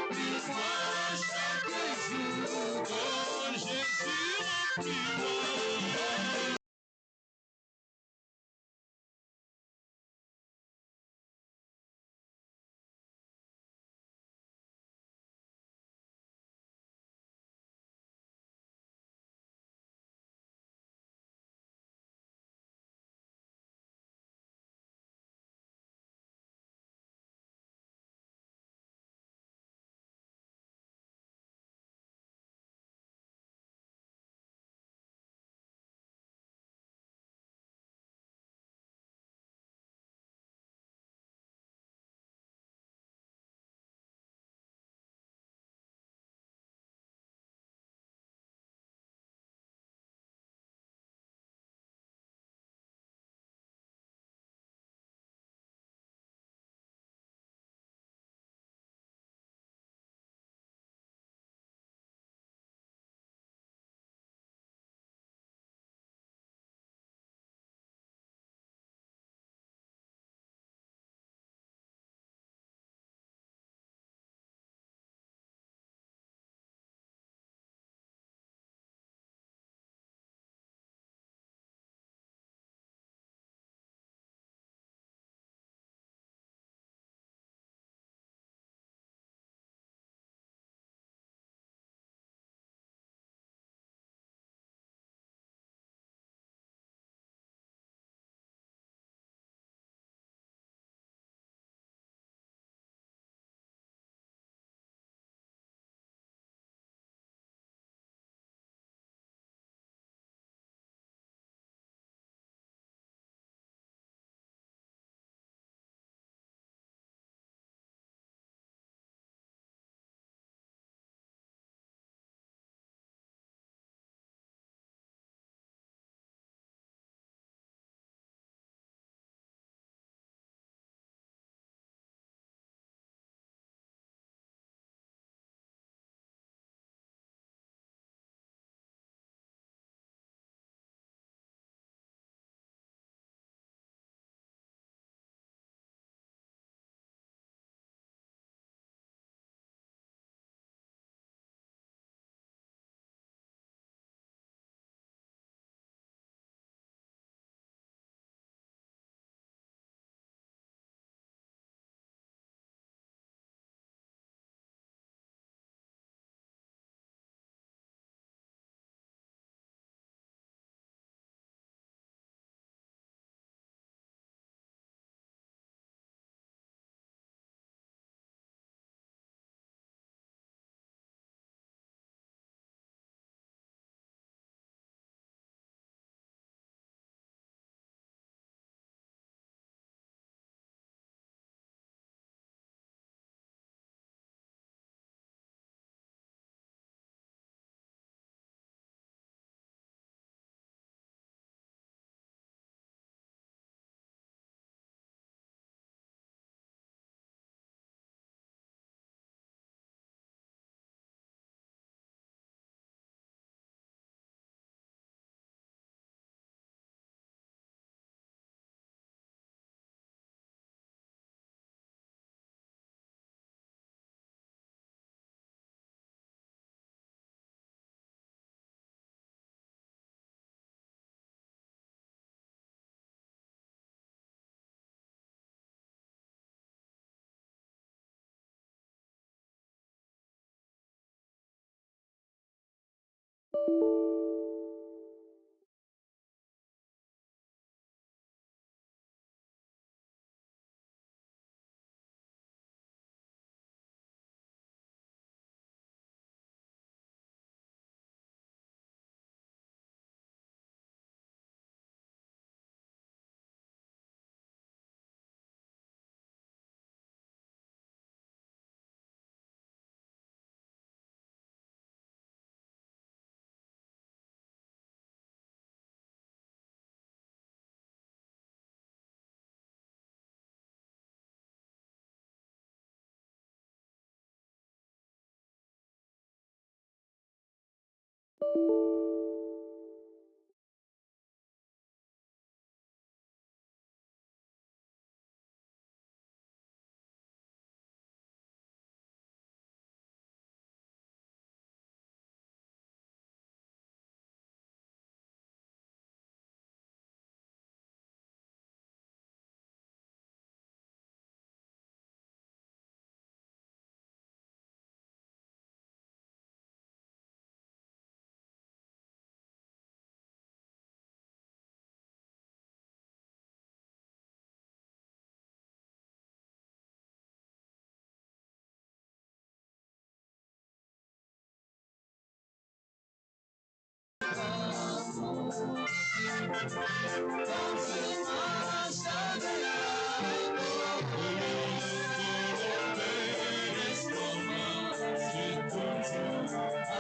remplis moi chaque jour. Oh Jésus, remplis-moi.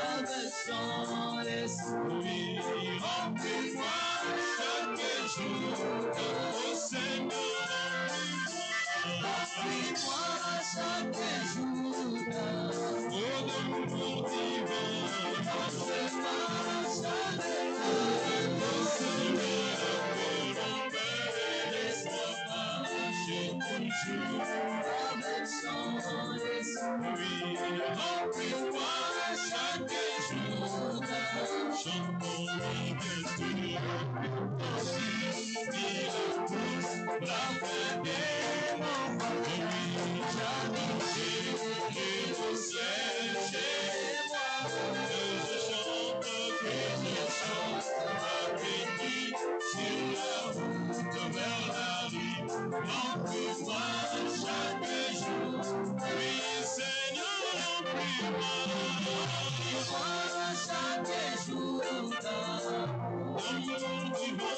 Avec son esprit, remplis-moi chaque jour, oh Seigneur, remplis-moi chaque jour, oh d'amour divin, remplis-moi chaque jour, oh Seigneur, laisse-moi marcher toujours avec son esprit, remplis-moi chaque jour, chantons bientôt, aussi dire tous, brave démon, oui, j'habite au ciel chez moi, que je chante avec lui sur la route vers la vie, remplis-moi chaque jour, oui Seigneur, remplis-moi chaque jour, d'amour divin, remplis-moi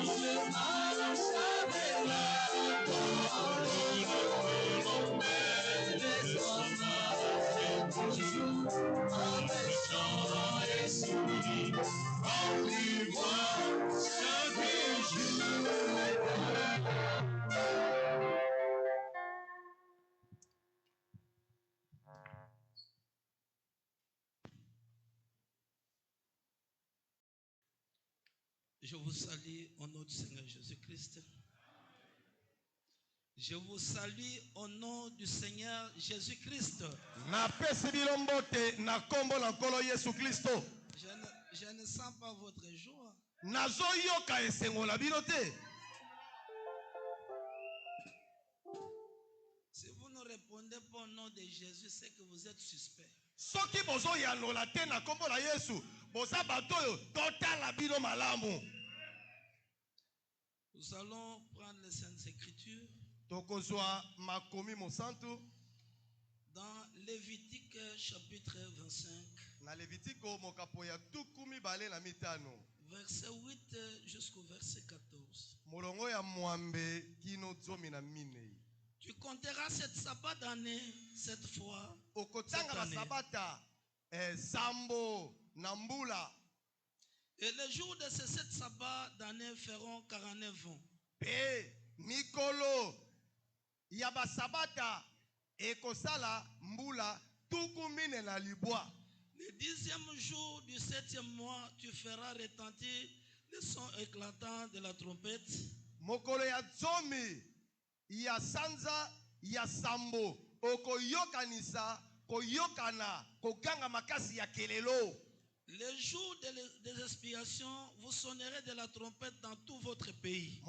chaque jour, laisse-moi marcher toujours avec son esprit, remplis-moi chaque jour. Je vous salue au nom du Seigneur Jésus-Christ. Je vous salue au nom du Seigneur Jésus-Christ. Je ne sens pas votre joie. Si vous ne répondez pas au nom de Jésus, c'est que vous êtes suspect. Nous allons prendre les Saintes Écritures dans Lévitique chapitre 25, verset 8 jusqu'au verset 14. Tu compteras cette sabbat d'année, cette fois, cette année. Et les jours de ces 7 sabbats d'année feront 49 ans. Le 10e jour du 7e mois, tu feras retentir le son éclatant de la trompette. Les jours des expiations, vous sonnerez de la trompette dans tout votre pays.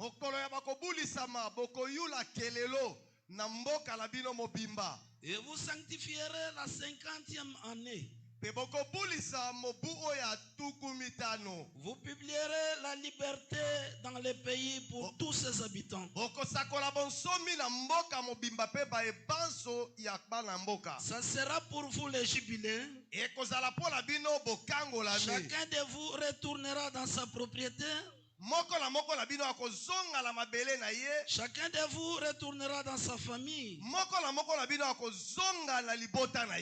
Et vous sanctifierez la 50e année. Vous publierez la liberté dans les pays pour tous ses habitants. Ça sera pour vous les jubilés. Chacun de vous retournera dans sa propriété. Chacun de vous retournera dans sa famille.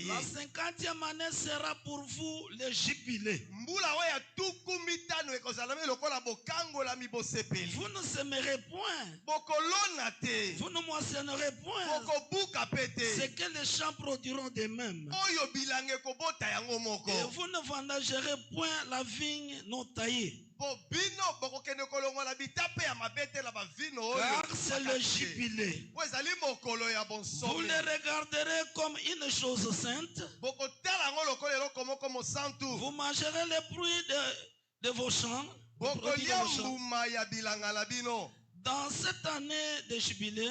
La 50e année sera pour vous le jubilé. Vous ne sèmerez point. Vous ne moissonnerez point. C'est que les champs produiront de même. Et vous ne vendangerez point la vigne non taillée. Car c'est le jubilé. Vous les regarderez comme une chose sainte. Vous mangerez les fruits de vos champs. Dans cette année de jubilé,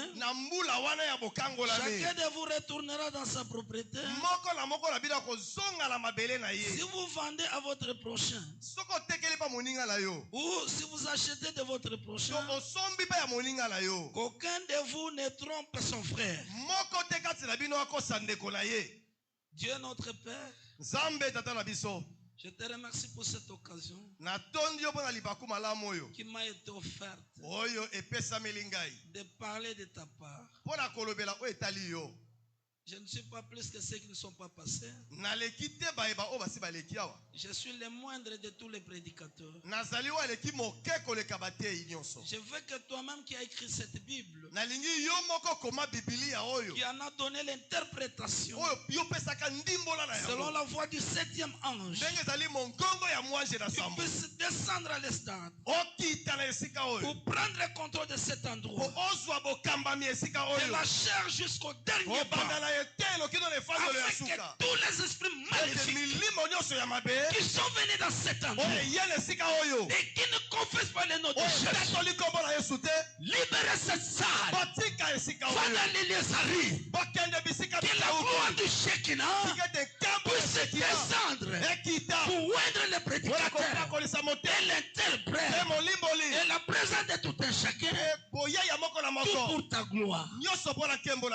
chacun de vous retournera dans sa propriété. Si vous vendez à votre prochain, ou si vous achetez de votre prochain, qu'aucun de vous ne trompe son frère. Dieu notre Père, Je te remercie pour cette occasion qui m'a été offerte de parler de ta part. Je ne suis pas plus que ceux qui ne sont pas passés. Je suis le moindre de tous les prédicateurs. Je veux que toi-même qui as écrit cette Bible, qui en a donné l'interprétation selon la voix du 7e ange, tu puisses descendre à l'instant pour prendre le contrôle de cet endroit, de la chair jusqu'au dernier bas, afin que tous les esprits maléfiques qui sont venus dans cet endroit et qui ne confessent pas le nom de Jésus, libérez cette salle. Pendant les lieux arrivent, que la gloire du Shekinah puisse descendre pour oindre le prédicateur et l'interprète et la présence de tout un chacun, tout pour ta gloire,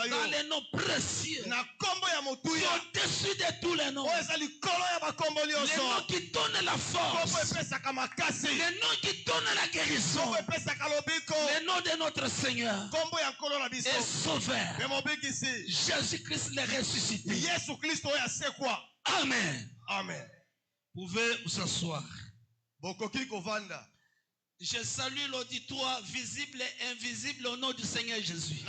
dans les noms précieux, au-dessus de tous les noms, les noms qui donnent la force, les noms qui donnent la guérison, les noms de notre Seigneur et Sauveur Jésus-Christ le ressuscité. Amen. Amen. Pouvez vous asseoir. Je salue l'auditoire visible et invisible au nom du Seigneur Jésus.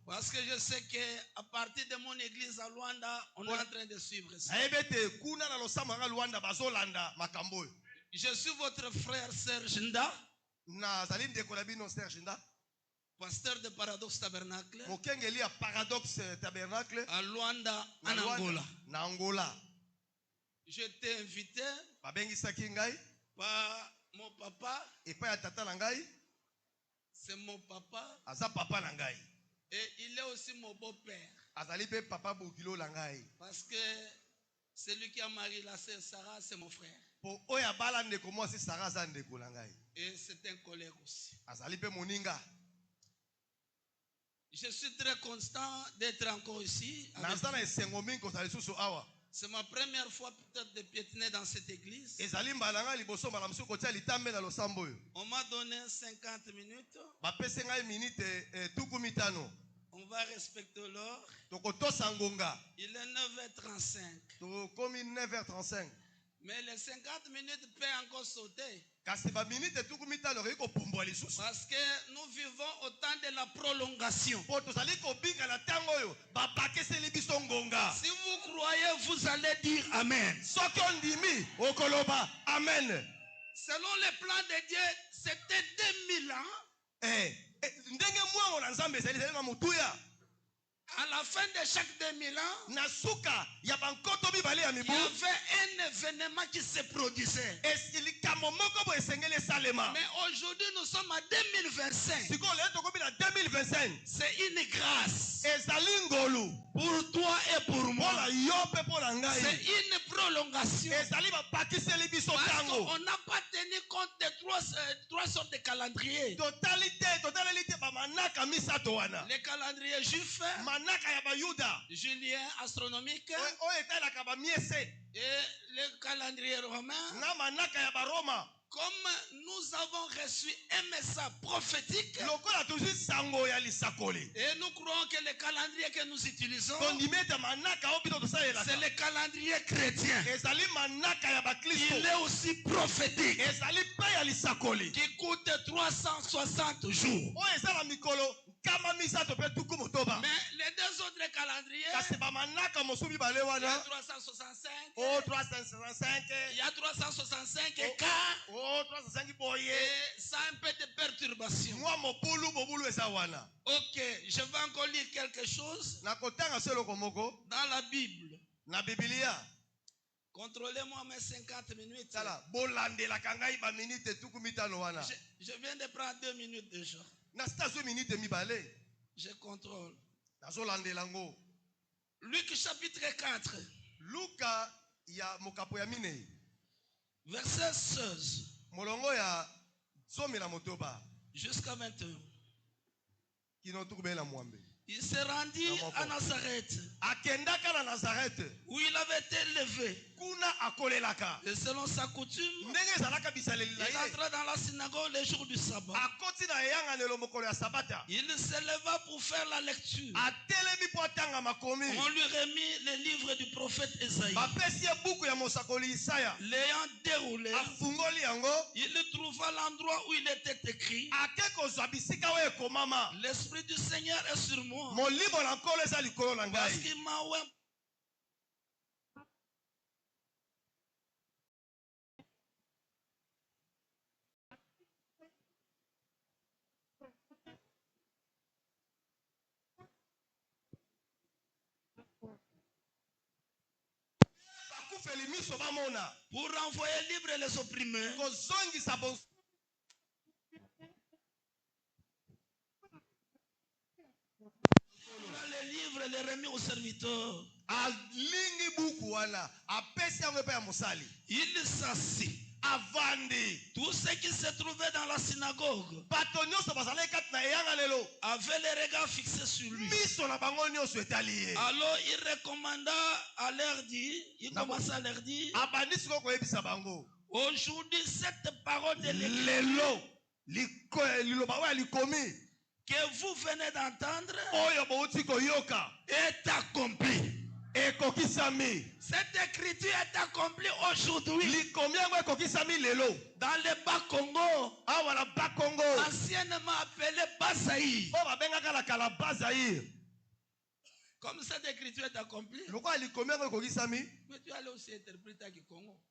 Parce que je sais qu'à partir de mon église à Luanda, on est en train de suivre ça. Je suis votre frère Serge Nda, pasteur de Paradoxe Tabernacle, à Luanda, en Angola. Je t'ai invité par mon papa. C'est mon papa. Et il est aussi mon beau-père. Parce que celui qui a marié la sœur Sarah, c'est mon frère. Et c'est un collègue aussi. Je suis très content d'être encore ici. C'est ma première fois peut-être de piétiner dans cette église. On m'a donné 50 minutes. On va respecter l'heure. Il est 9h35. Mais les 50 minutes peuvent encore sauter. Parce que nous vivons au temps de la prolongation. Si vous croyez, vous allez dire Amen. Selon le plan de Dieu, c'était 2000 ans. À la fin de chaque 2000 ans, il y avait un événement qui se produisait. Mais aujourd'hui, nous sommes en 2025. C'est une grâce pour toi et pour moi. C'est une prolongation. Parce qu'on n'a pas tenu compte de trois sortes de calendriers. Le calendrier juif, julien astronomique, et le calendrier romain. Comme nous avons reçu un message prophétique, et nous croyons que le calendrier que nous utilisons, c'est le calendrier chrétien. Il est aussi prophétique, qui coûte 360 jours. Mais les deux autres calendriers, il y a 365, il y a 365 et ça a un peu de perturbation. Ok, je vais encore lire quelque chose dans la Bible. Contrôlez-moi mes 50 minutes. Je viens de prendre 2 minutes déjà. Je contrôle. Luc chapitre 4. Verset 16. Jusqu'à 21. Il s'est rendu à Nazareth. Où il avait été élevé. Et selon sa coutume, il entra dans la synagogue les jours du sabbat. Il se leva pour faire la lecture. On lui remit les livres du prophète Esaïe. L'ayant déroulé, il trouva l'endroit où il était écrit: l'Esprit du Seigneur est sur moi. Parce qu'il m'a oint. Pour renvoyer libre les opprimés. Les livres les remis aux serviteurs. Il s'assit. Tous ceux qui se trouvaient dans la synagogue avaient les regards fixés sur lui. Alors il recommanda à leur dire, il commença à leur dire: aujourd'hui, cette parole de que vous venez d'entendre est accomplie. Cette écriture est accomplie aujourd'hui. Dans le Bas-Congo, anciennement appelé Bas-Zaïre. Comme cette écriture est accomplie, mais tu allais aussi interpréter à Kikongo.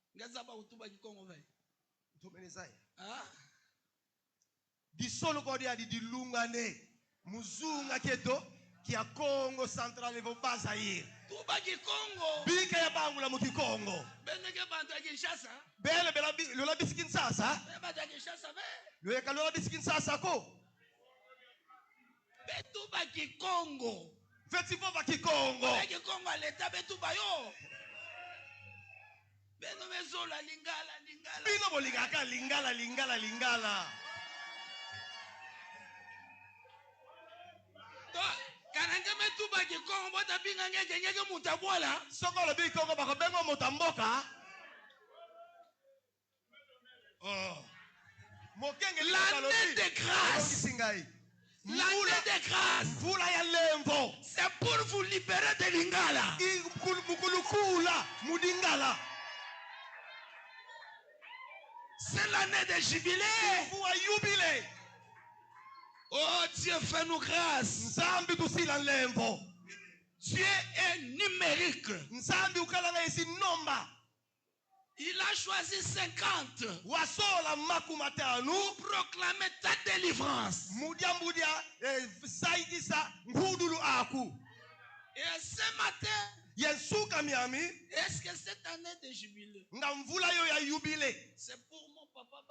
Disolo kwa dia di lungane muzunga keto kia Congo Central evo Bas-Zaïre. Tuba Kikongo. Bika ya bangula mu Kikongo. Beneke bantu ya Kinshasa. Bele bela lola biskin sasa. Bantu ya Kinshasa be. Loya kalola biskin sasa ko. Betuba Kikongo. Festival va Kikongo. Be Kikongo leta betuba yo. Beno mezola lingala. Bino boligaka lingala. Kananga metuba Kikongo bota binga ngeke mutabola. Soko lo Kikongo ba bengo motamboka. Mokenge l'année de grâce. L'année de grâce. C'est pour vous libérer de Lingala. C'est l'année de jubilé. Oh Dieu, fais-nous grâce. Dieu est numérique. Il a choisi 50 pour proclamer ta délivrance. Et ce matin, est-ce que cette année de jubilé, c'est pour mon papa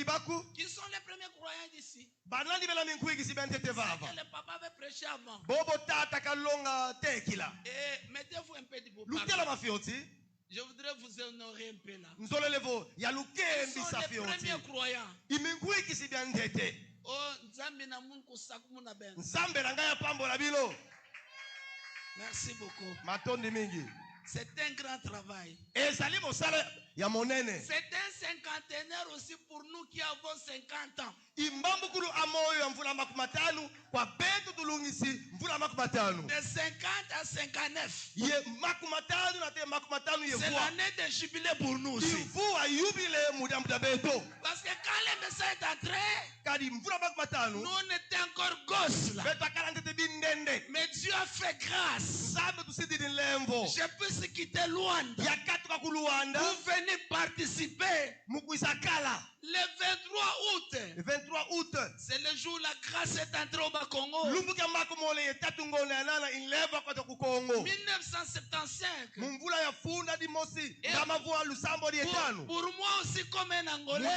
Bakou, qui sont les premiers croyants d'ici? Le papa avait prêché avant. Et mettez-vous un peu de beau parler. Je voudrais vous honorer un peu là. Ils sont les premiers croyants. Oh, Nzambe na Mungu sakumu na ben. Merci beaucoup. C'est un grand travail. C'est un cinquantenaire aussi pour nous qui avons 50 ans. De 50 à 59. C'est l'année de jubilé pour nous aussi. Parce que quand le message est entré, nous on était encore gosses là. Mais Dieu a fait grâce. Je peux quitter Luanda pour venir participer. Le 23 août, c'est le jour où la grâce est entrée au Bas-Congo. 1975. Pour moi aussi comme un Angolais,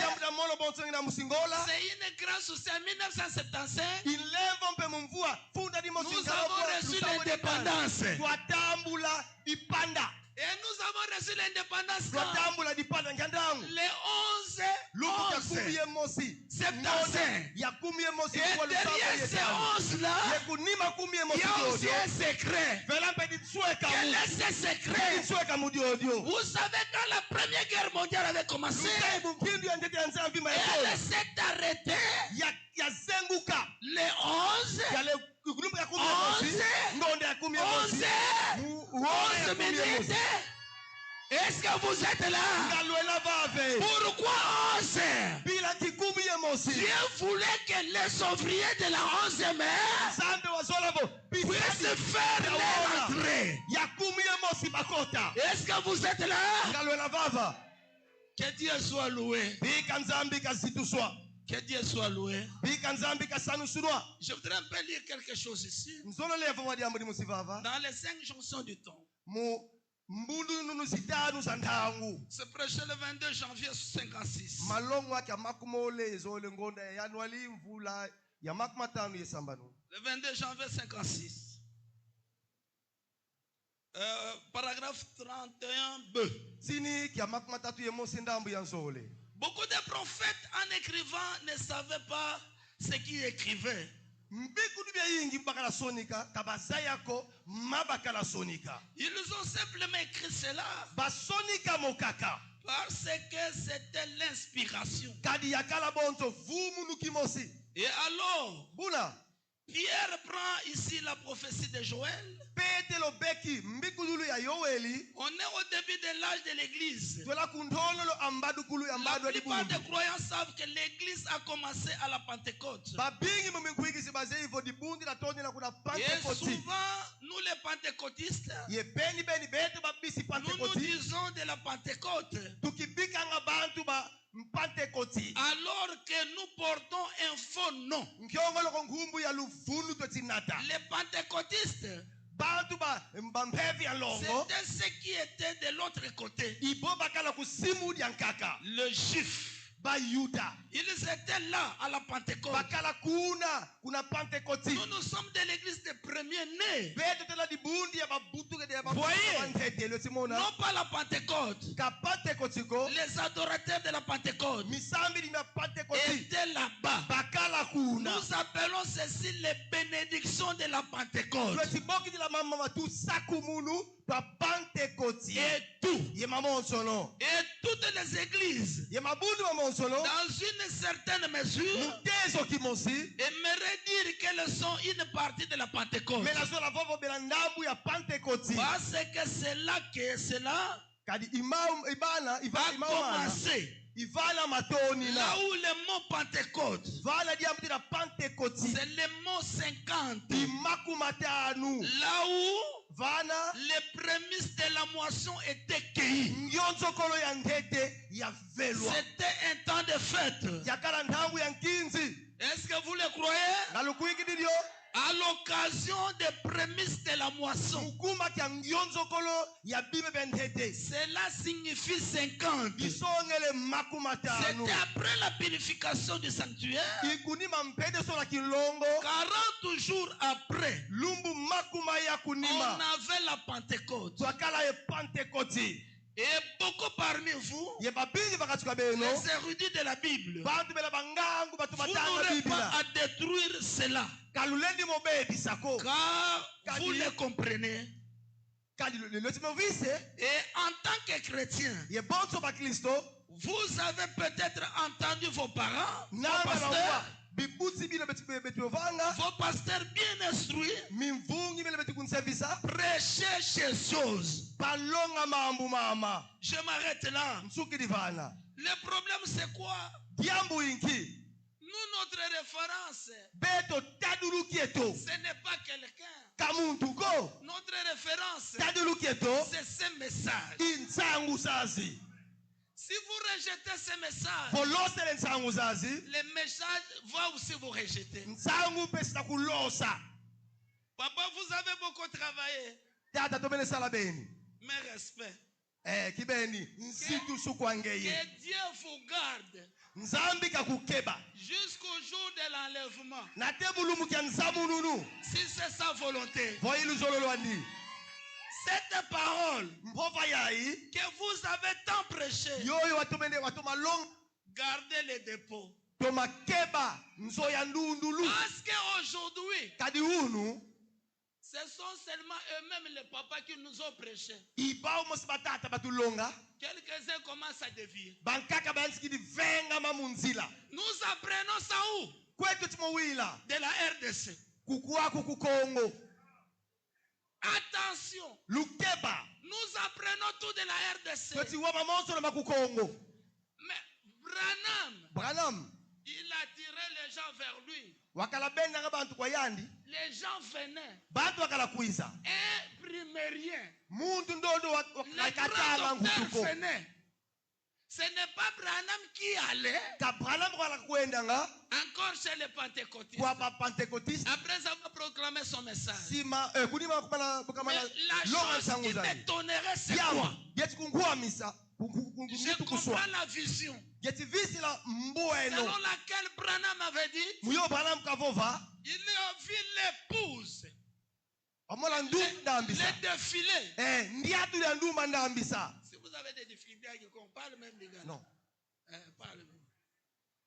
c'est une grâce aussi en 1975. Nous avons reçu l'indépendance. Et nous avons reçu l'indépendance le 11. C'est 75. Et derrière ces 11-là, il y a aussi un secret. Quel est ce secret? Vous savez, quand la première guerre mondiale avait commencé, elle s'est arrêtée les 11 minutes. Est-ce que vous êtes là? Pourquoi 11? Dieu voulait que les ouvriers de la 11e heure puissent faire leur entrée. Est-ce que vous êtes là? Que Dieu soit loué. Que Dieu soit loué. Je voudrais un peu lire quelque chose ici. Dans les 5 jonctions du temps. C'est prêché le 22 janvier 56. Le 22 janvier 56. Paragraphe 31b. Beaucoup de prophètes en écrivant ne savaient pas ce qu'ils écrivaient. Ils ont simplement écrit cela parce que c'était l'inspiration. Et alors, Pierre prend ici la prophétie de Joël. On est au début de l'âge de l'église. La plupart des croyants savent que l'église a commencé à la Pentecôte. Et souvent, nous les pentecôtistes, nous disons de la Pentecôte alors que nous portons un faux nom. Les pentecôtistes, c'était ceux qui étaient de l'autre côté. Le juif. Ils étaient là à la Pentecôte. Nous sommes de l'église des premiers-nés. Voyez, non pas la Pentecôte. Les adorateurs de la Pentecôte étaient là-bas. Nous appelons ceci les bénédictions de la Pentecôte. Et toutes les églises, dans une certaine mesure, aimeraient dire qu'elles sont une partie de la Pentecôte. Parce que c'est là que cela a commencé. Là où le mot Pentecôte, c'est le mot 50. Là où les prémices de la moisson étaient cueillies. C'était un temps de fête. Est-ce que vous le croyez? À l'occasion des prémices de la moisson. Cela signifie 50. C'était après la purification du sanctuaire. 40 jours après, on avait la Pentecôte. Et beaucoup parmi vous, les érudits de la Bible, vous n'aurez pas à détruire cela. Car vous le comprenez. Et en tant que chrétien, vous avez peut-être entendu vos parents, vos pasteurs bien instruits, prêcher ces choses. Je m'arrête là. Le problème c'est quoi? Nous, notre référence, ce n'est pas quelqu'un. Notre référence, c'est ce message. Si vous rejetez ce message, le message va aussi vous rejeter. Papa, vous avez beaucoup travaillé. Mes respects. Que Dieu vous garde jusqu'au jour de l'enlèvement. Si c'est sa volonté. Cette parole que vous avez tant prêché, gardez les dépôts. Tomakeba nzoya ndundulu. Parce qu'aujourd'hui, Kadi unu. Ce sont seulement eux-mêmes les papas qui nous ont prêché. Quelques-uns commencent à dévier. Nous apprenons ça où? De la RDC. Attention. Nous apprenons tout de la RDC. Mais Branham, il attirait les gens vers lui. Les gens venaient. Imprimérien. Les grands docteurs venaient. Ce n'est pas Branham qui allait. Encore chez les pentecôtistes. Après avoir proclamé son message. Mais la chose qui m'étonnerait, c'est quoi? Je comprends la vision. Selon laquelle Branham avait dit, il a vu l'épouse. Les défilés. Si vous avez des défilés, on parle même des gars. Non.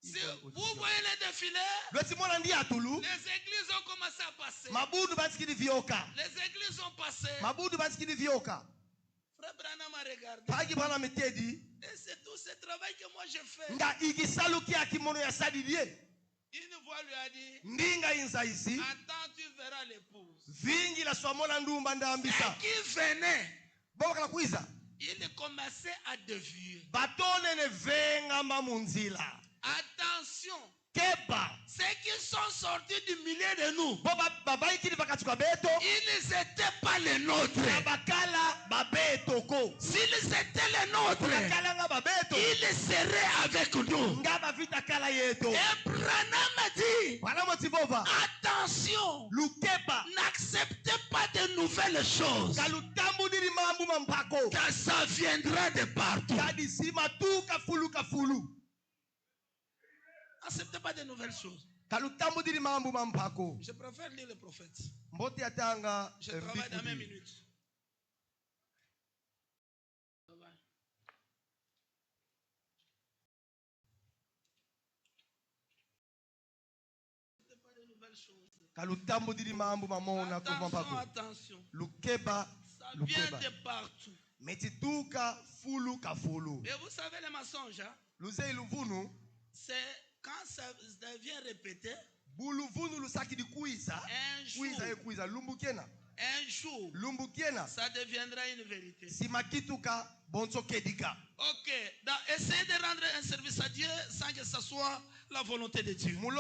Si vous voyez les défilés, les églises ont commencé à passer. Les églises ont passé. Frère Branham a regardé. Et c'est tout ce travail que moi je fais. Une voix lui a dit, attends, tu verras l'épouse. Et qui venait, il commençait à dévier. Attention. Ceux qui sont sortis du milieu de nous, ils n'étaient pas les nôtres. S'ils étaient les nôtres, ils seraient avec nous. Et Branham dit, attention, n'acceptez pas de nouvelles choses, car ça viendra de partout. N'acceptez pas de nouvelles choses. Je préfère lire le prophète. Je travaille dans mes minutes. Attention. Ça vient de partout. Et vous savez les mensonges, hein? C'est quand ça devient répété, un jour, ça deviendra une vérité. Ok, essayez de rendre un service à Dieu sans que ce soit la volonté de Dieu. Moi,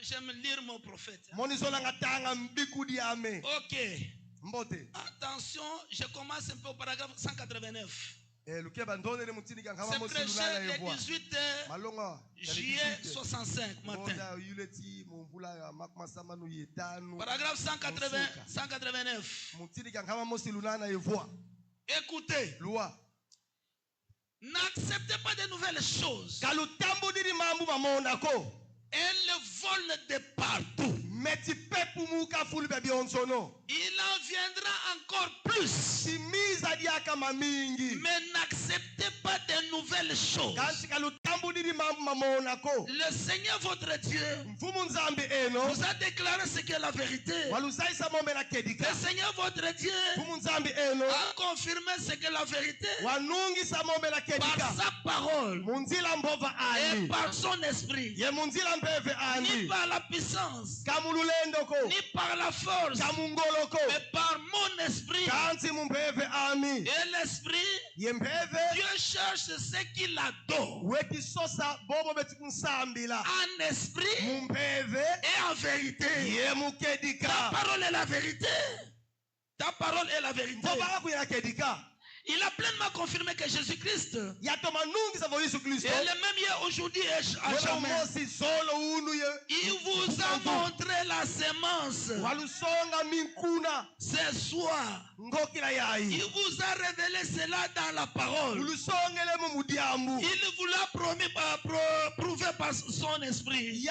j'aime lire mon prophète. Ok. Attention, je commence un peu au paragraphe 189. C'est prêché le 18 juillet 65 matin. Paragraphe 189. Écoutez. N'acceptez pas de nouvelles choses. Elle vole de partout. Il en viendra encore plus. Mais n'acceptez pas de nouvelles choses. Le Seigneur votre Dieu vous a déclaré ce qu'est la vérité. Le Seigneur votre Dieu a confirmé ce qu'est la vérité par sa parole et par son esprit. Ni par la puissance, ni par la force, mais par mon esprit. Et l'esprit, Dieu cherche ce qu'il adore en esprit et en vérité. Ta parole est la vérité. Ta parole est la vérité. Il a pleinement confirmé que Jésus-Christ est le même hier, aujourd'hui et à jamais. Il vous a montré la semence ce soir. Il vous a révélé cela dans la parole. Il vous l'a promis prouvé par son esprit. Et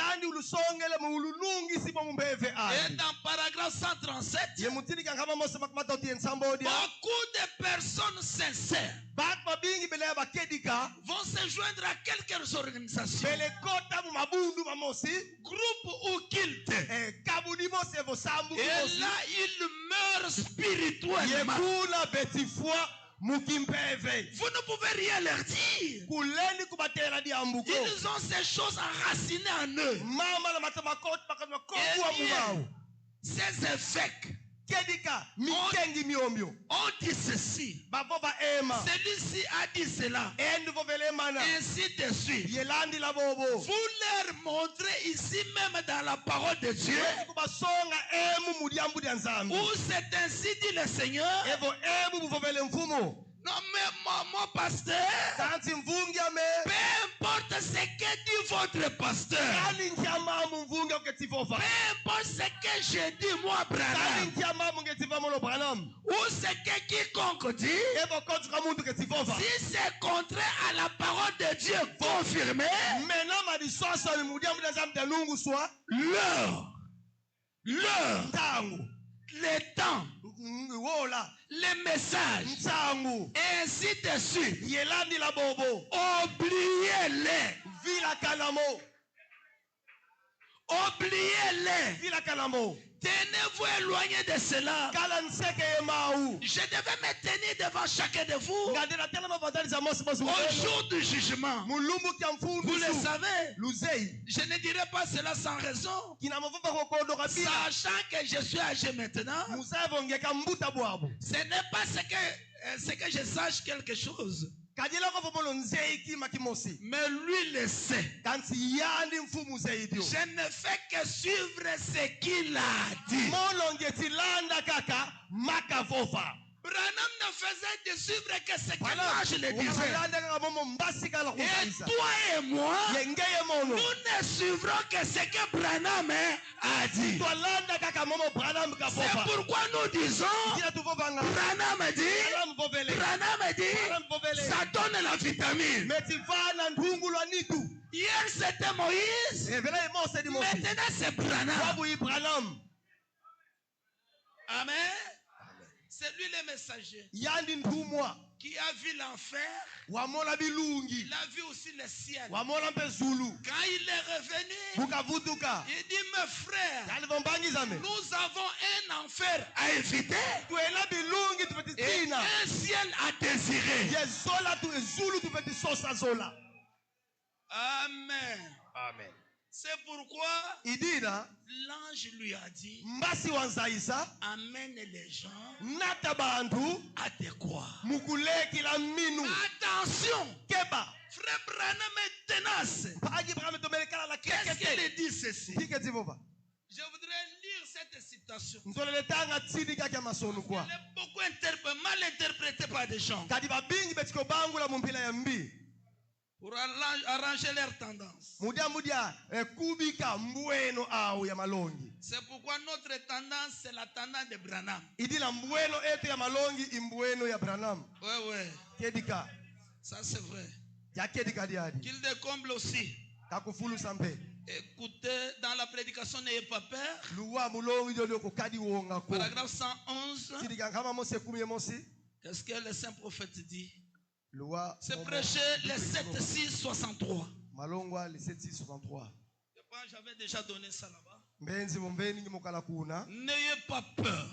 dans paragraphe 137, beaucoup de personnes sincères vont se joindre à quelques organisations, groupes ou cultes. Et là, ils meurent spirituellement. Vous ne pouvez rien leur dire. Ils ont ces choses enracinées en eux. Et ces évêques on dit ceci. Celui-ci a dit cela. Ainsi de suite. Vous leur montrez ici même dans la parole de Dieu où c'est ainsi dit le Seigneur. Non mais mon pasteur, peu importe ce que dit votre pasteur, peu importe ce que je dis moi Branham, ou ce que quiconque dit, si c'est contraire à la parole de Dieu confirmée, le temps, les messages, et ainsi de suite, oubliez-les. Oubliez-les. Tenez-vous éloigné de cela. Je devais me tenir devant chacun de vous au jour du jugement. Vous le savez. Je ne dirai pas cela sans raison. Sachant que je suis âgé maintenant, ce n'est pas ce que je sache quelque chose. Mais lui le sait. Je ne fais que suivre ce qu'il a dit. Branham ne faisait de suivre que ce que moi je le disais. Et toi et moi, nous ne suivrons que ce que Branham a dit. C'est pourquoi nous disons, Branham dit, ça donne la vitamine. Hier c'était Moïse, maintenant c'est Branham. Amen. C'est lui le messager qui a vu l'enfer. Il a vu aussi le ciel. Quand il est revenu, il dit, mes frères, nous avons un enfer à éviter et un ciel à désirer. Amen. Amen. C'est pourquoi l'ange lui a dit, amène les gens à te croire. Attention, frère Branham est tenace. Qu'est-ce qu'il dit ceci? Je voudrais lire cette citation. Elle est beaucoup mal interprétée par des gens pour arranger leur tendance. C'est pourquoi notre tendance, c'est la tendance de Branham. Oui. Ça c'est vrai. Qu'il décomble aussi. Écoutez, dans la prédication, n'ayez pas peur. Paragraphe 111. Qu'est-ce que le saint prophète dit? C'est prêché le 7-6-63. Je pense que j'avais déjà donné ça là-bas. N'ayez pas peur.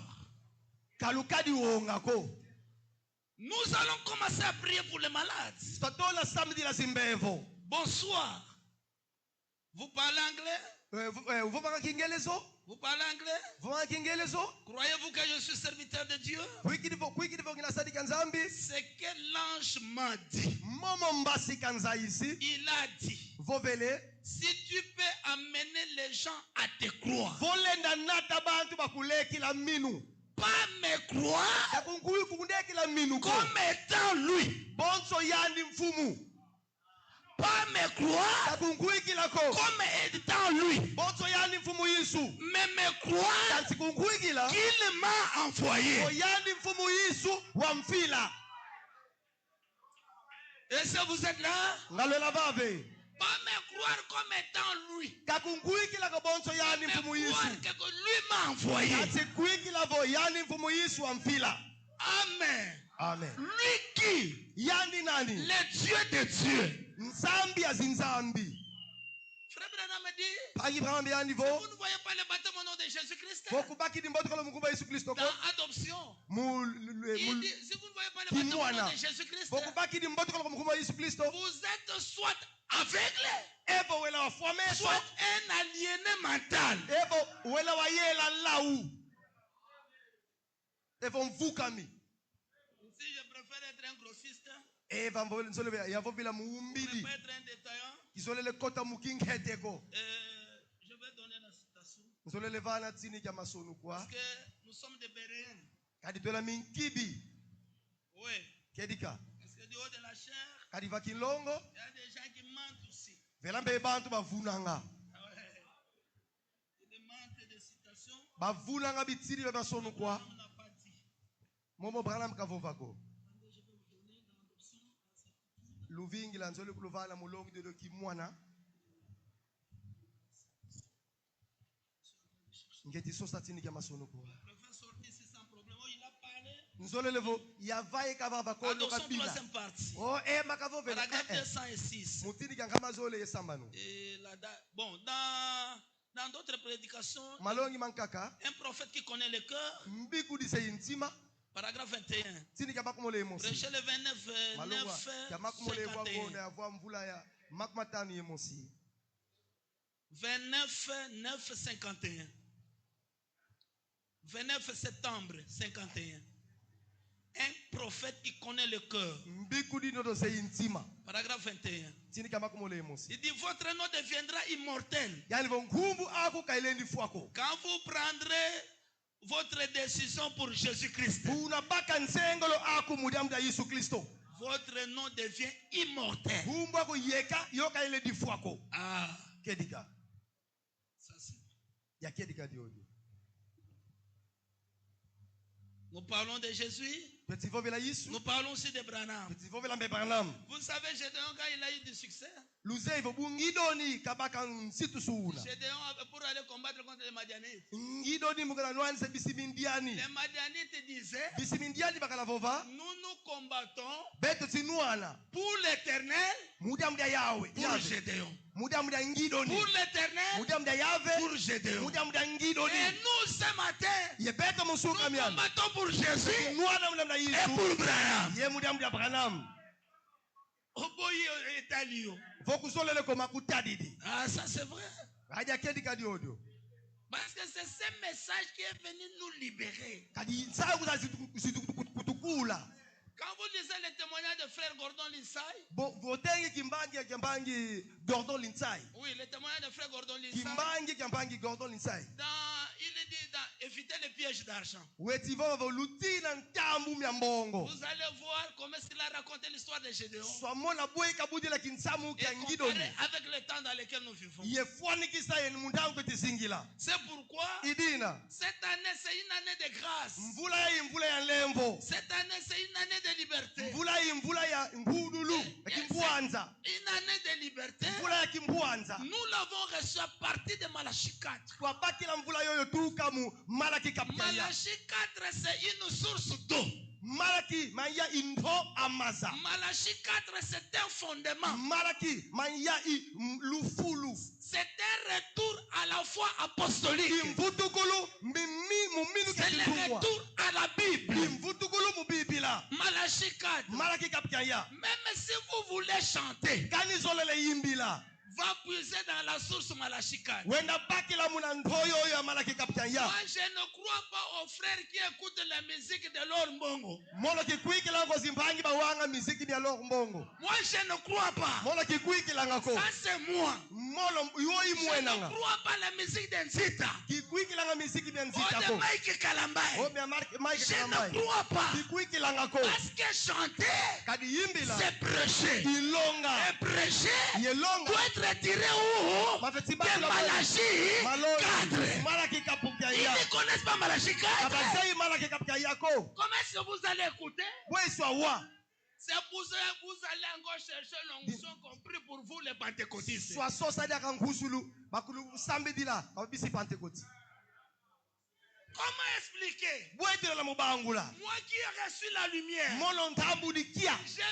Nous allons commencer à prier pour les malades. Bonsoir. Vous parlez anglais? Vous parlez anglais? Croyez-vous que je suis serviteur de Dieu? C'est que l'ange m'a dit. Il a dit, si tu peux amener les gens à te croire, pas me croire comme étant lui, pas me croire comme étant lui, mais me croire qu'il m'a envoyé. Et si vous êtes là, pas me croire comme étant lui, mais croire que lui m'a envoyé. Amen. Amen. Lui qui qui? Yandi nani? Le Dieu de Dieu. Nzambi azinzambi. Frère Branham me dit, Pagi Branham yandi vo. vous ne voyez pas le baptême au nom de Jésus-Christ? Vokubaki di mboto kala mukumba Yesu Kristo ko. Dans adoption. Il dit, si vous ne voyez pas le baptême au nom de Jésus-Christ, vokubaki di mboto kala mukumba Yesu Kristo. Vous êtes soit aveugle, Ebo wela wafwame soit un aliéné mental. Ebo wela wayela laou. Ebo mvukami. Si je préfère être un grossiste, Eva mbole nsole yavo bila muumbili. je préfère être un détaillant. Isole le kota muking heteko. Je vais donner la citation. Nsole le vana tsini kya masonu kwa. Parce que nous sommes des Béréens. Kadi tola minkibi. Oui. Kedika. Parce que du haut de la chair, Kadi vakilongo. il y a des gens qui mentent aussi. Velambe bantu bavunanga. Ouais. Des mentent des citations. Bavunanga bitsiri ba masonu kwa. On n'a pas dit. Momo Branham kavovako. Luvingi la nzole kuluvala mulongi de kimwana. Ngeti sosa tini kya masono kwa. Le fait sortir ici sans problème. Oh, il a parlé. Nzole levo yavaye kavava ko no Adoption kabila. troisième partie. Oh makavo vela. Paragraphe 206. Mutini kya ngama zole yesambano. Et bon, dans d'autres prédications, Malongi mankaka. un prophète qui connaît le cœur, Mbiku di seyintima. paragraphe 21. Tini kya makumole emosi. Prêchez le 29, Malongwa 9, kya makumole kwa 51. gona ya vwa mvula ya makumatani emosi. 29, 9, 51. 29 septembre 51. Un prophète qui connaît le cœur. Mbiku di noto seyintima. Paragraphe 21. Tini kya makumole emosi. Il dit, votre nom deviendra immortel. Yani vonkumbu aku kailendi fuako. Quand vous prendrez votre décision pour Jésus-Christ, Unabaka nsengolo aku mudamu da Yesu Kristo. votre nom devient immortel. Kumbu aku yeka yoka ile di fuako. Ah, Kedika. ça c'est. Ya kedika di odio. Nous parlons de Jésus. Petit vovela Yesu. Nous parlons aussi de Branham. Petit vovela mbe Branham. Vous savez, Gédéon, quand il a eu du succès, Luze vo bungidoni kabaka nsitu suuna. Gédéon, pour aller combattre contre les Madianites, Ngidoni mugala nwanze bisimindiani. les Madianites disaient, Bisimindiani bakala vova. nous nous combattons Beto tinuana. pour l'éternel, Mudamu da yawe. pour Yave. Gédéon. Mudamu da ngidoni. Pour l'éternel, Mudamu da yave. pour Gédéon. Mudamu da ngidoni. Et nous, ce matin, Ye beto nous musuka miana. combattons pour Jésus Nuana mudamu da et Yesu. pour Branham. Ye mudamu da Branham. Oboyi Italio. Vokusolele koma kutadidi. Ah, ça c'est vrai. Haja kedika di odio. Parce que c'est ce message qui est venu nous libérer. Kadi saa kutukula. Quand vous lisez les témoignages de frère Gordon Linsai, Votengi kimbangi Gordon Linsai. oui, les témoignages de frère Gordon Linsai, Kimbangi Gordon Linsai. il dit éviter les pièges d'argent. Wetiva volutina ntambu myambongo. Vous allez voir comment il a raconté l'histoire de Gédéon. Swamona boy kabudi la kinsamu Et kyangidoni. comparer avec le temps dans lequel nous vivons. Yefwani kisa yen mundangu kwetisingila. C'est pourquoi Idina. cette année c'est une année de grâce. Mvula ya lembo. Cette année c'est une année de liberté. Mvula ya ngudulu. Kimbuanza. Une année de liberté. Mvula ya kimbuanza. Nous l'avons reçu à partir de Malachie 4. Twabaki la mvula yoyo tukamu Malaki kapkaya. Malachie 4 c'est une source d'eau. Malaki maya indo amaza. Malachie 4 c'est un fondement. Malaki maya lufulu. C'est un retour à la foi apostolique. C'est le retour à la Bible. Malachie 4. Même si vous voulez chanter, va puiser dans la source Malachie 4. Moi, je ne crois pas aux frères qui écoutent la musique de Lord Mbongo. Moi, je ne crois pas. Ça, c'est moi. Je ne crois pas la musique d'Enzita. Oh, de Mike Kalambaye. Je ne crois pas. Parce que chanter, c'est prêcher. Et prêcher doit être tiré où? De Malachie 4. Ils ne connaissent pas Malachie 4. Comment est-ce que vous allez écouter? C'est pour ça que vous allez encore chercher l'onction compris pour vous les pentecôtistes. Comment expliquer? Moi qui ai reçu la lumière, je vais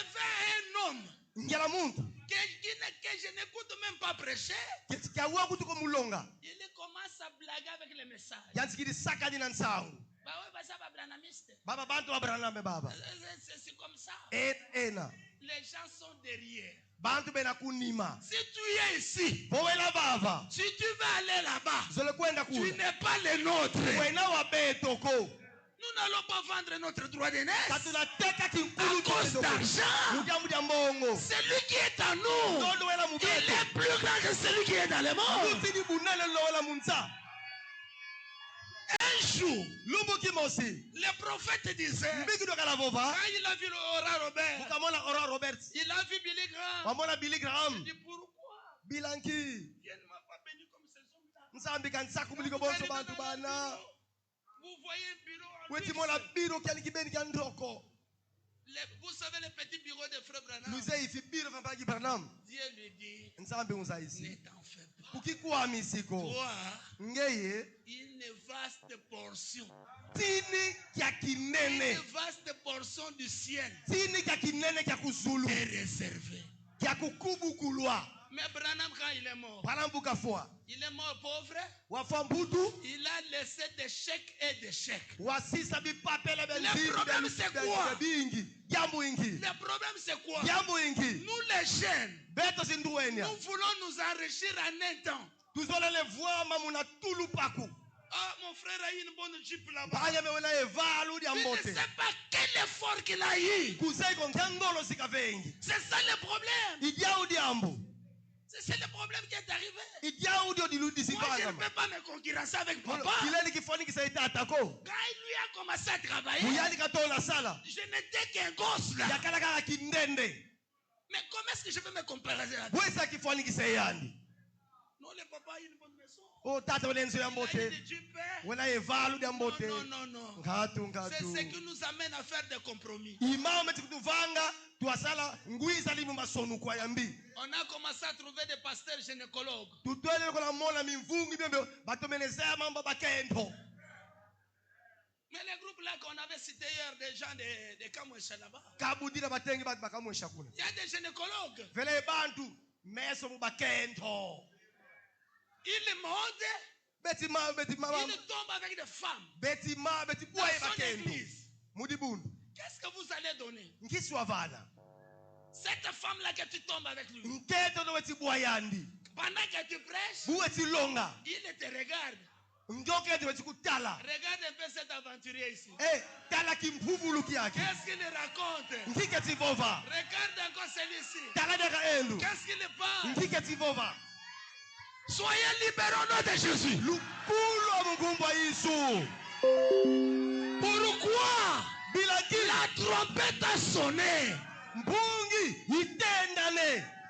un homme que je n'écoute même pas prêcher. Il commence à blaguer avec les messages. C'est comme ça. Les gens sont derrière. Si tu es ici, si tu vas aller là-bas, tu n'es pas le nôtre. Nous n'allons pas vendre notre droit d'aînesse à cause d'argent. Celui qui est en nous, il est plus grand que celui qui est dans le monde. Un jour, le prophète disait, quand il a vu Aura Robert, il a vu Billy Graham. Il dit, pourquoi Dieu ne m'a pas béni comme ces hommes-là? Vous voyez un bureau en vous savez les petits bureaux de Frère Branham. Dieu lui dit, ne t'en fais pas. Toi, une vaste portion. Une vaste portion du ciel est réservée. Mais Branham, quand il est mort, il est mort pauvre. Il a laissé des chèques et des chèques. Le problème c'est quoi? Le problème c'est quoi? Nous les jeunes, nous voulons nous enrichir en un temps. Ah, mon frère a eu une bonne jeep là-bas. Je ne sais pas quel effort qu'il a eu. C'est ça le problème. C'est le problème qui est arrivé. Moi, je ne peux pas me concurrencer avec papa. Quand il lui a commencé à travailler, je n'étais qu'un gosse là. Mais comment est-ce que je peux me comparer à ça? Non, le papa a une bonne maison. Non. C'est ce qui nous amène à faire des compromis. On a commencé à trouver des pasteurs gynécologues. Mais les groupes là qu'on avait cités hier, des gens de Kamwesha là-bas, il y a des gynécologues. Il monte, il tombe avec des femmes dans son église. Qu'est-ce que vous allez donner? Cette femme-là que tu tombes avec lui, pendant que tu prêches, il te regarde. Regarde un peu cet aventurier ici. Qu'est-ce qu'il raconte? Regarde encore celui-ci. Qu'est-ce qu'il parle? Soyez libérés au nom de Jésus. Pourquoi la trompette a sonné?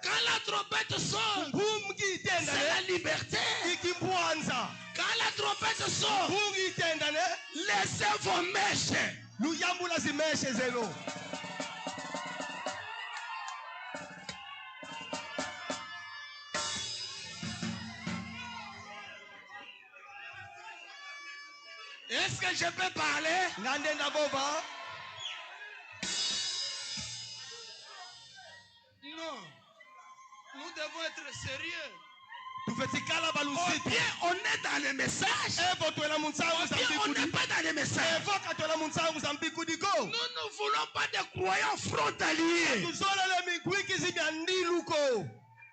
Quand la trompette sonne, c'est la liberté. Quand la trompette sonne, laissez vos mèches. Est-ce que je peux parler? Non. Nous devons être sérieux. Ou bien on est dans les messages, ou bien on n'est pas dans les messages. Nous ne voulons pas de croyants frontaliers.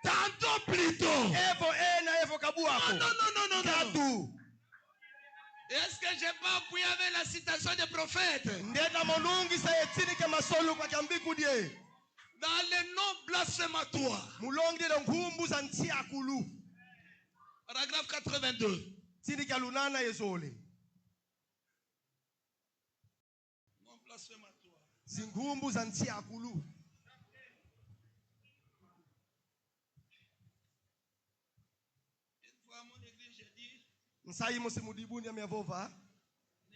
Tantôt plutôt. Non. Est-ce que je peux appuyer avec la citation des prophètes? Dans les noms blasphématoires. Paragraphe 82. Non blasphématoire. Une fois à mon église, j'ai dit, ne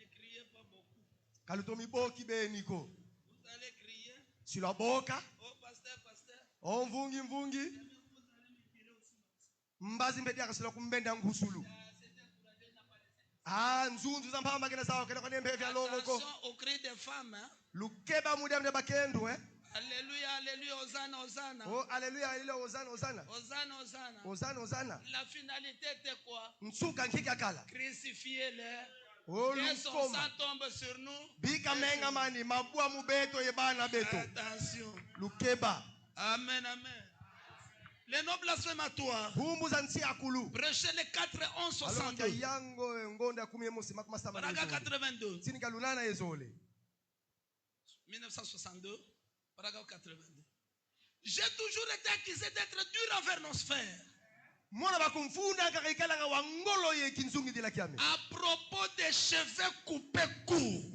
criez pas beaucoup. Vous allez crier. Oh pasteur. Oh mvungi. Mbazi mbedi akasela kumbenda ngusulu. Attention au cri des femmes. Hein? Alléluia, alléluia, Hosanna, Hosanna. Oh, alléluia, alléluia, Hosanna, Hosanna. Hosanna, Hosanna. Hosanna, Hosanna. La finalité était quoi? Crucifiez-les. Que son sang tombe sur nous. Attention. Amen, amen. Les noms blasphématoires. Prêchez les 4 et 11 62. Paragraphe 82. 1962. Paragraphe 82. J'ai toujours été accusé d'être dur envers nos frères. À propos des cheveux coupés courts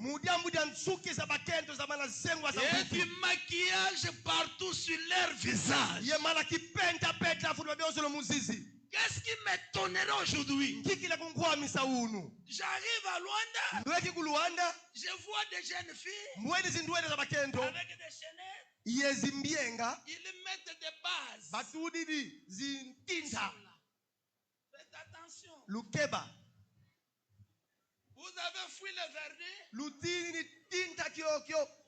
et du maquillage partout sur leur visage. Qu'est-ce qui m'étonnerait aujourd'hui? J'arrive à Luanda, je vois des jeunes filles avec des chaînettes. Ils mettent des bases. Faites attention. Vous avez fui le verdict.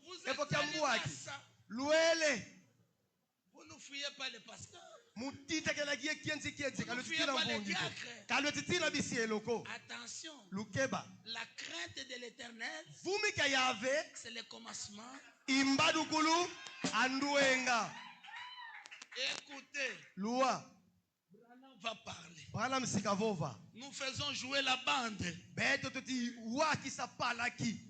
Vous êtes allé à ça. Vous ne fuyez pas le pasteur. Vous ne fuyez pas les diacres. Attention. La crainte de l'Éternel, c'est le commencement. Écoutez. Branham va parler. Nous faisons jouer la bande.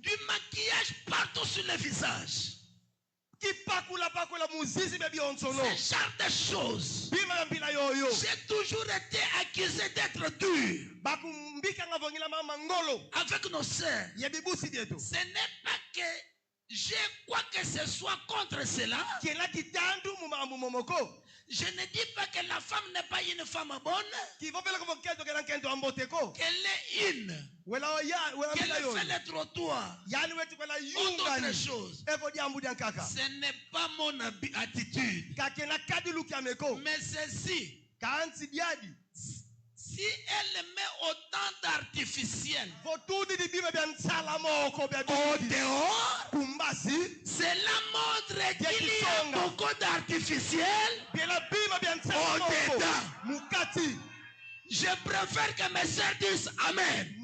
Du maquillage partout sur le visage. Ce genre de choses. J'ai toujours été accusé d'être dur avec nos sœurs. Ce n'est pas que j'ai quoi que ce soit contre cela. Je ne dis pas que la femme n'est pas une femme bonne. Qu'elle est une. Qu'elle fait le trottoir. Autre chose. Ce n'est pas mon attitude. Mais ceci. Si elle met autant d'artificiel au dehors, cela montre qu'il y a beaucoup d'artificiel au dedans. Je préfère que mes sœurs disent Amen.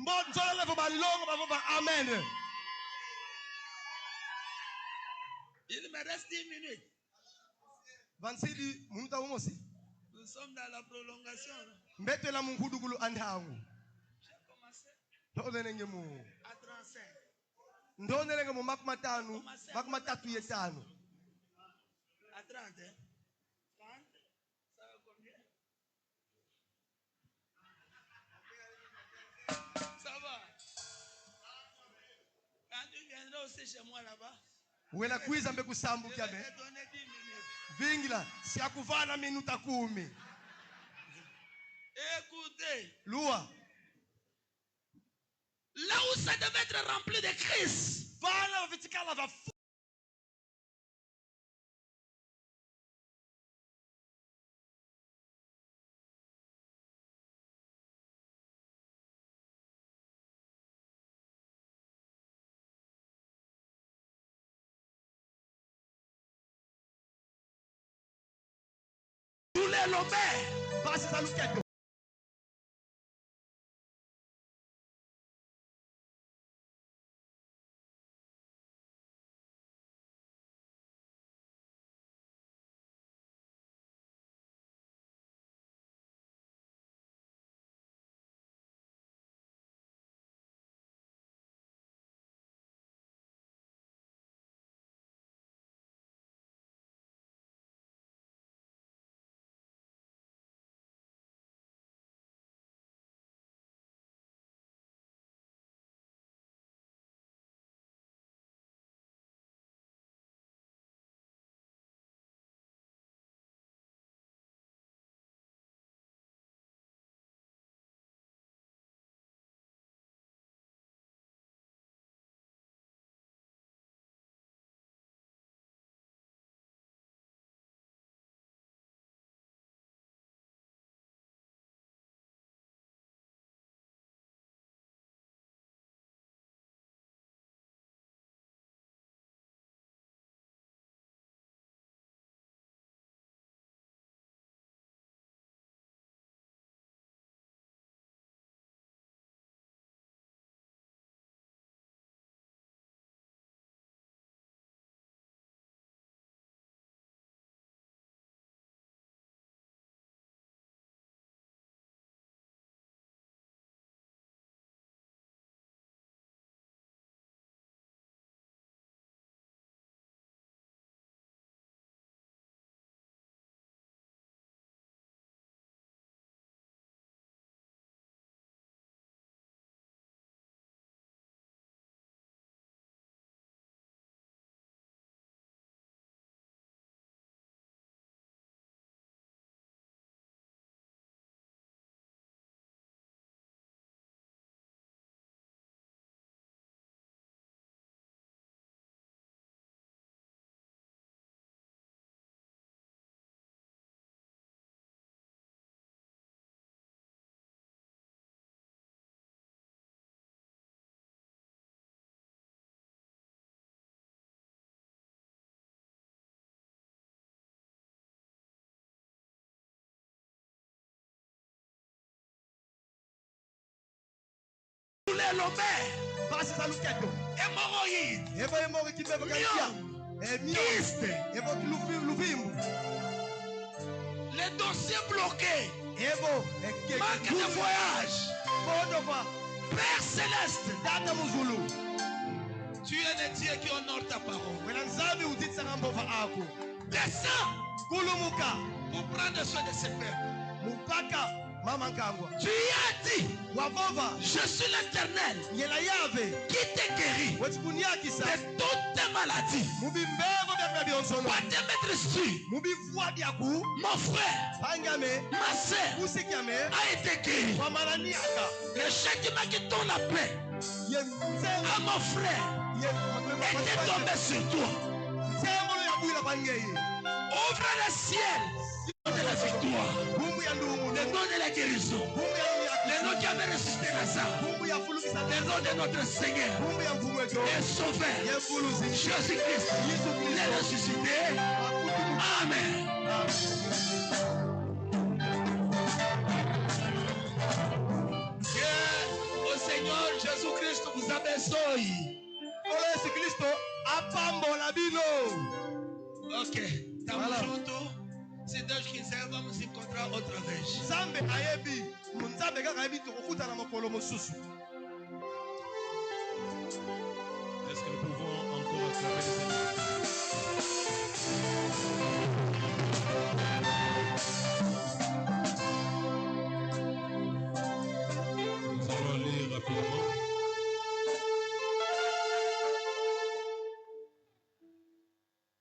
Il me reste 10 minutes. Nous sommes dans la prolongation. J'ai commencé à 35. À 30, hein? 30, ça va combien? Ça va. Quand tu viendras aussi chez moi là-bas, je vais te donner 10 minutes. Écoutez. Là où ça devait être rempli de Christ. Tous les lobés. les lomères, hémorroïdes, kyste, les dossiers bloqués, manque de voyage, Père Céleste, tu es le Dieu qui honore ta parole. Descends pour prendre soin de ces peuples. Tu y as dit, je suis l'Éternel qui te guérit de toutes tes maladies. Pas te mettre sur mon frère, ma soeur a été guéri. Le châtiment qui donne la paix à mon frère était tombé sur toi. Ouvre le ciel de la victoire, le nom de la guérison, le nom qui avait ressuscité Lazare, le nom de notre Seigneur et Sauveur Jésus-Christ, le ressuscité. Amen. Que au Seigneur Jésus-Christ vous abençoe. Ok. Si Dieu quiser, vamos se encontrar outra vez. Est-ce que nous pouvons encore acclamer le Seigneur? Nous allons aller rapidement.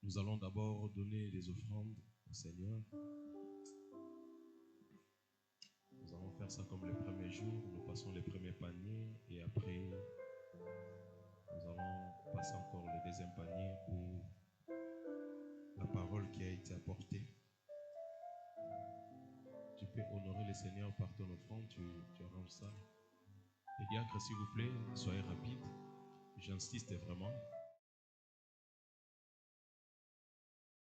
Nous allons d'abord donner des offrandes au Seigneur. Nous allons faire ça comme les premiers jours. Nous passons les premiers paniers et après, nous allons passer encore le deuxième panier pour la parole qui a été apportée. Tu peux honorer le Seigneur par ton offrande, tu arranges ça. Les diacres, s'il vous plaît, soyez rapides. J'insiste vraiment.